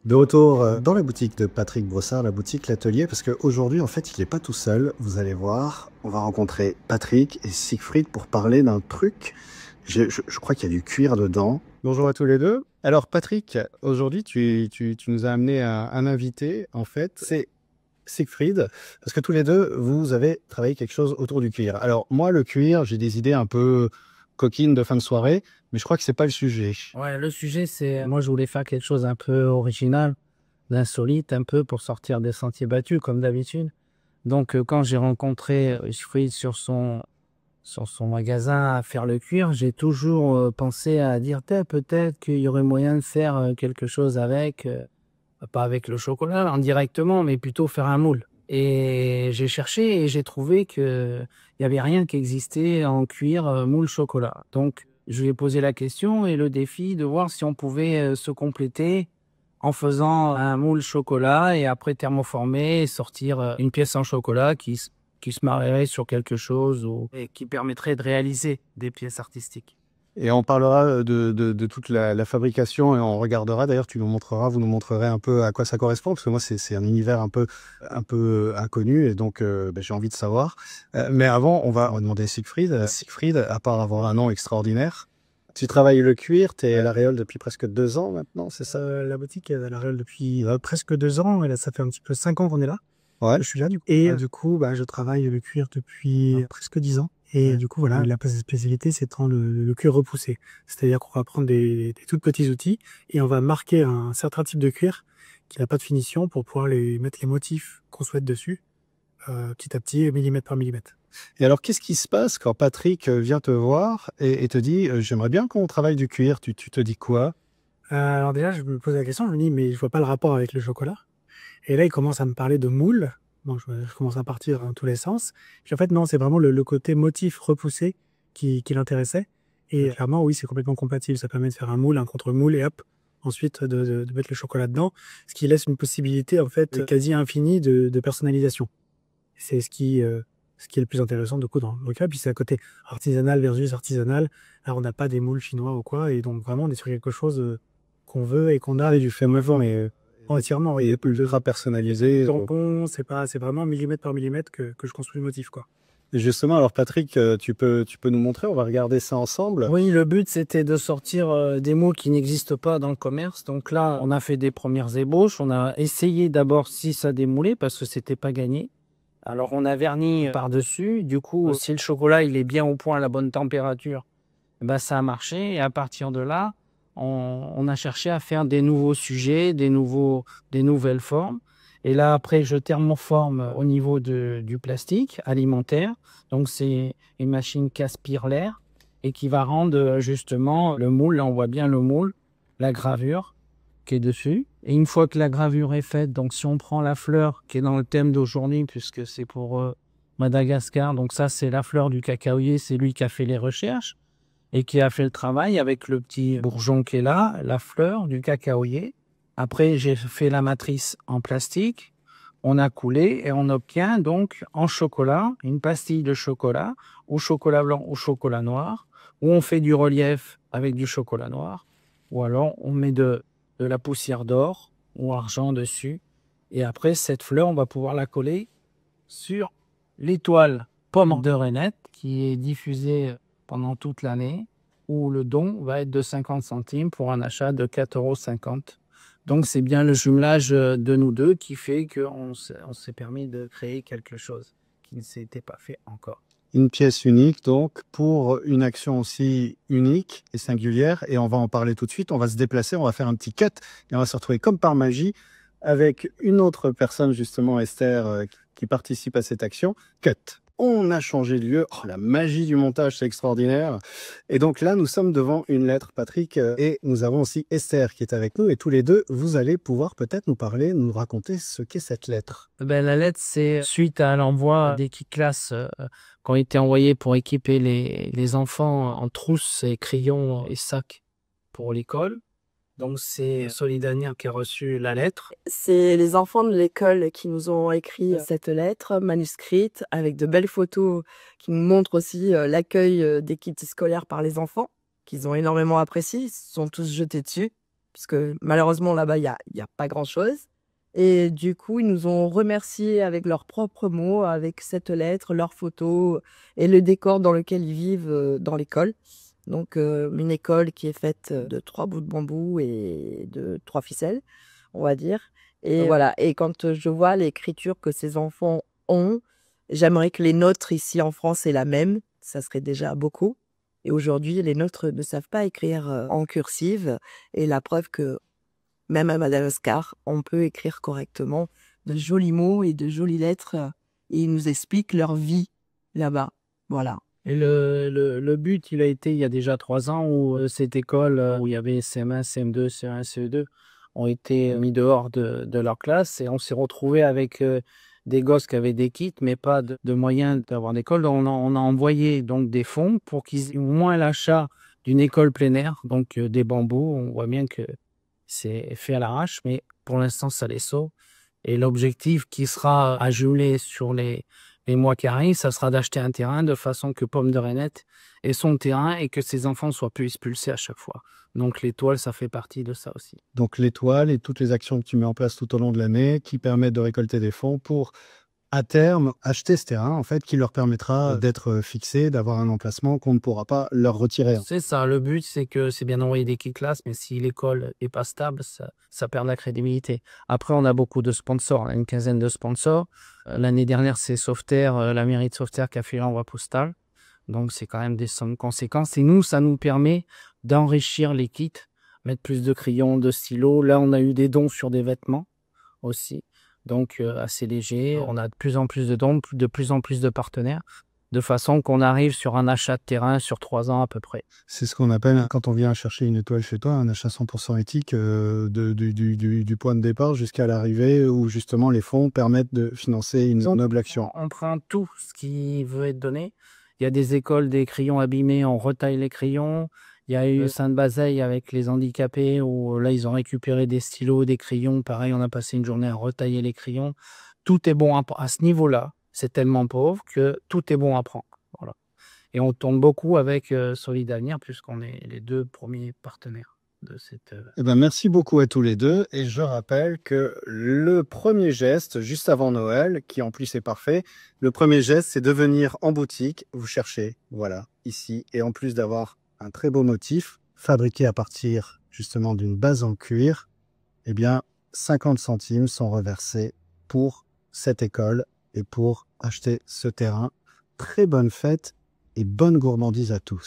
De retour dans la boutique de Patrick Brossard, la boutique L'Atelier, parce qu'aujourd'hui, en fait, il n'est pas tout seul. Vous allez voir, on va rencontrer Patrick et Siegfried pour parler d'un truc. Je crois qu'il y a du cuir dedans. Bonjour à tous les deux. Alors, Patrick, aujourd'hui, tu nous as amené un invité, en fait. C'est Siegfried, parce que tous les deux, vous avez travaillé quelque chose autour du cuir. Alors, moi, le cuir, j'ai des idées un peu coquines de fin de soirée, mais je crois que c'est pas le sujet. Ouais, le sujet, c'est, moi, je voulais faire quelque chose un peu original, d'insolite, un peu pour sortir des sentiers battus, comme d'habitude. Donc, quand j'ai rencontré Siegfried sur son magasin à faire le cuir, j'ai toujours pensé à dire, peut-être qu'il y aurait moyen de faire quelque chose avec, pas avec le chocolat indirectement, mais plutôt faire un moule. Et j'ai cherché et j'ai trouvé que il y avait rien qui existait en cuir moule chocolat. Donc, je lui ai posé la question et le défi de voir si on pouvait se compléter en faisant un moule chocolat et après thermoformer et sortir une pièce en chocolat qui se marierait sur quelque chose et qui permettrait de réaliser des pièces artistiques. Et on parlera de toute la fabrication et on regardera. D'ailleurs, vous nous montrerez un peu à quoi ça correspond, parce que moi, c'est un univers un peu inconnu et donc j'ai envie de savoir. Mais avant, on va demander à Siegfried. Siegfried, à part avoir un nom extraordinaire, tu travailles le cuir, tu es à l'Aréole depuis presque 2 ans maintenant, c'est ça? La boutique est à l'Aréole depuis presque 2 ans, et là, ça fait un petit peu 5 ans qu'on est là. Ouais. Je suis là, du coup. Et du coup, je travaille le cuir depuis presque 10 ans. Et du coup, voilà, la spécialité, c'est le cuir repoussé. C'est-à-dire qu'on va prendre des tout petits outils et on va marquer un certain type de cuir qui n'a pas de finition pour pouvoir mettre les motifs qu'on souhaite dessus, petit à petit, millimètre par millimètre. Et alors, qu'est-ce qui se passe quand Patrick vient te voir et te dit j'aimerais bien qu'on travaille du cuir, tu te dis quoi? Alors déjà, je me pose la question, je me dis, mais je vois pas le rapport avec le chocolat. Et là, il commence à me parler de moule. Bon, je commence à partir dans tous les sens. Puis en fait, non, c'est vraiment le côté motif repoussé qui l'intéressait. Et clairement, oui, c'est complètement compatible. Ça permet de faire un moule, un contre-moule, et hop, ensuite de mettre le chocolat dedans. Ce qui laisse une possibilité, en fait, quasi infinie de personnalisation. C'est ce qui est le plus intéressant, du coup, dans le cas. Puis c'est à côté artisanal versus artisanal. Alors, on n'a pas des moules chinois ou quoi. Et donc, vraiment, on est sur quelque chose qu'on veut et qu'on a. Et du fait maison, mais entièrement, oui. et ultra personnalisé. Tampon, c'est vraiment millimètre par millimètre que je construis le motif, quoi. Et justement, alors Patrick, tu peux nous montrer, on va regarder ça ensemble. Oui, le but, c'était de sortir des moules qui n'existent pas dans le commerce. Donc là, on a fait des premières ébauches. On a essayé d'abord si ça démoulait parce que c'était pas gagné. Alors, on a verni par-dessus. Du coup, si le chocolat, il est bien au point à la bonne température, ça a marché. Et à partir de là, on a cherché à faire des nouveaux sujets, des nouvelles formes. Et là, après, je thermoforme au niveau du plastique alimentaire. Donc, c'est une machine qui aspire l'air et qui va rendre justement le moule. Là, on voit bien le moule, la gravure qui est dessus. Et une fois que la gravure est faite, donc si on prend la fleur qui est dans le thème d'aujourd'hui, puisque c'est pour Madagascar, donc ça, c'est la fleur du cacaoyer, c'est lui qui a fait les recherches et qui a fait le travail avec le petit bourgeon qui est là, la fleur du cacaoyer. Après, j'ai fait la matrice en plastique, on a coulé et on obtient donc en chocolat, une pastille de chocolat, ou chocolat blanc ou chocolat noir, ou on fait du relief avec du chocolat noir, ou alors on met de la poussière d'or ou argent dessus. Et après, cette fleur, on va pouvoir la coller sur l'étoile pomme de Reinette qui est diffusée pendant toute l'année, où le don va être de 50 centimes pour un achat de 4,50 €. Donc, c'est bien le jumelage de nous deux qui fait qu'on s'est permis de créer quelque chose qui ne s'était pas fait encore. Une pièce unique, donc, pour une action aussi unique et singulière. Et on va en parler tout de suite. On va se déplacer, on va faire un petit cut et on va se retrouver comme par magie avec une autre personne, justement, Esther, qui participe à cette action. Cut. On a changé de lieu. Oh, la magie du montage, c'est extraordinaire. Et donc là, nous sommes devant une lettre, Patrick, et nous avons aussi Esther qui est avec nous. Et tous les deux, vous allez pouvoir peut-être nous parler, nous raconter ce qu'est cette lettre. La lettre, c'est suite à l'envoi des kits classes qui ont été envoyés pour équiper les enfants en trousses et crayons et sacs pour l'école. Donc, c'est Solidania qui a reçu la lettre. C'est les enfants de l'école qui nous ont écrit cette lettre manuscrite avec de belles photos qui nous montrent aussi l'accueil des kits scolaires par les enfants, qu'ils ont énormément apprécié. Ils se sont tous jetés dessus, puisque malheureusement là-bas, il y a pas grand-chose. Et du coup, ils nous ont remerciés avec leurs propres mots, avec cette lettre, leurs photos et le décor dans lequel ils vivent, dans l'école. Donc, une école qui est faite de 3 bouts de bambou et de 3 ficelles, on va dire. Et voilà. Et quand je vois l'écriture que ces enfants ont, j'aimerais que les nôtres ici en France aient la même. Ça serait déjà beaucoup. Et aujourd'hui, les nôtres ne savent pas écrire en cursive. Et la preuve que même à Madagascar, on peut écrire correctement de jolis mots et de jolies lettres. Et ils nous expliquent leur vie là-bas. Voilà. Et le but, il a été il y a déjà 3 ans où cette école où il y avait CM1, CM2, CE1, CE2 ont été mis dehors de leur classe et on s'est retrouvé avec des gosses qui avaient des kits mais pas de moyens d'avoir d'école. On a envoyé donc des fonds pour qu'ils aient au moins l'achat d'une école plein air, donc des bambous. On voit bien que c'est fait à l'arrache, mais pour l'instant, ça les sauve. Et l'objectif qui sera à geler sur les mois qui arrivent, ça sera d'acheter un terrain de façon que Pomme de Reinette ait son terrain et que ses enfants soient plus expulsés à chaque fois. Donc l'étoile, ça fait partie de ça aussi. Donc l'étoile et toutes les actions que tu mets en place tout au long de l'année qui permettent de récolter des fonds pour, à terme, acheter ce terrain, en fait, qui leur permettra d'être fixé, d'avoir un emplacement qu'on ne pourra pas leur retirer. C'est ça, le but, c'est que c'est bien d'envoyer des kits classes, mais si l'école n'est pas stable, ça perd la crédibilité. Après, on a beaucoup de sponsors, on a une quinzaine de sponsors. L'année dernière, c'est Sauveterre, la mairie de Sauveterre qui a fait l'envoi postal. Donc, c'est quand même des sommes conséquentes. Et nous, ça nous permet d'enrichir les kits, mettre plus de crayons, de stylos. Là, on a eu des dons sur des vêtements aussi. Donc, assez léger. On a de plus en plus de dons, de plus en plus de partenaires, de façon qu'on arrive sur un achat de terrain sur 3 ans à peu près. C'est ce qu'on appelle, quand on vient chercher une étoile chez toi, un achat 100% éthique du point de départ jusqu'à l'arrivée où justement les fonds permettent de financer une noble action. On prend tout ce qui veut être donné. Il y a des écoles, des crayons abîmés, on retaille les crayons. Il y a eu Sainte-Bazeille avec les handicapés où là, ils ont récupéré des stylos, des crayons. Pareil, on a passé une journée à retailler les crayons. Tout est bon à ce niveau-là. C'est tellement pauvre que tout est bon à prendre. Voilà. Et on tourne beaucoup avec Solid Avenir puisqu'on est les 2 premiers partenaires de cette... Eh ben, merci beaucoup à tous les deux. Et je rappelle que le premier geste, juste avant Noël, qui en plus est parfait, le premier geste, c'est de venir en boutique, vous cherchez, voilà, ici. Et en plus d'avoir un très beau motif, fabriqué à partir justement d'une base en cuir, eh bien, 50 centimes sont reversés pour cette école et pour acheter ce terrain. Très bonne fête et bonne gourmandise à tous.